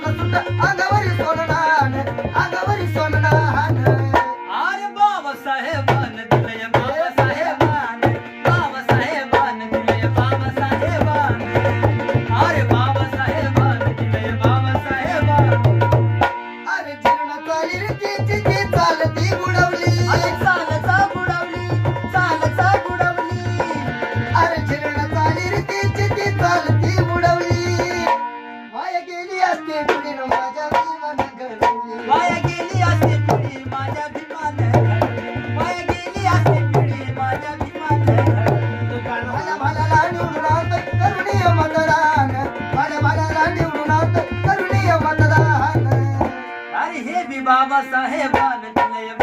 सुट अंगावरी सोननान अंगावरी सोननान अरे बाबासाहेबान दिलंय बाबासाहेबान बाबासाहेबान दिलंय बाबासाहेबान अरे बाबासाहेबान दिलंय बाबासाहेबान अरे जीर्ण चाली रीतीची ती चालती बुडवली अरे चालचा बुडवली चालचा बुडवली अरे जीर्ण चाली रीतीची ती चालती बुडवली वाया गेली असते पुढील माझ्या विमान घडवली वाया गेली असते पिढी माझ्या भीमान वाया गेली असते पिढी माझ्या भीमान भाला भालाला निवडून आणत करुणीय मतदान भाला भालाला निवडून आणत करुणीय मतदान अरे हे बी बाबासाहेबान दिलंय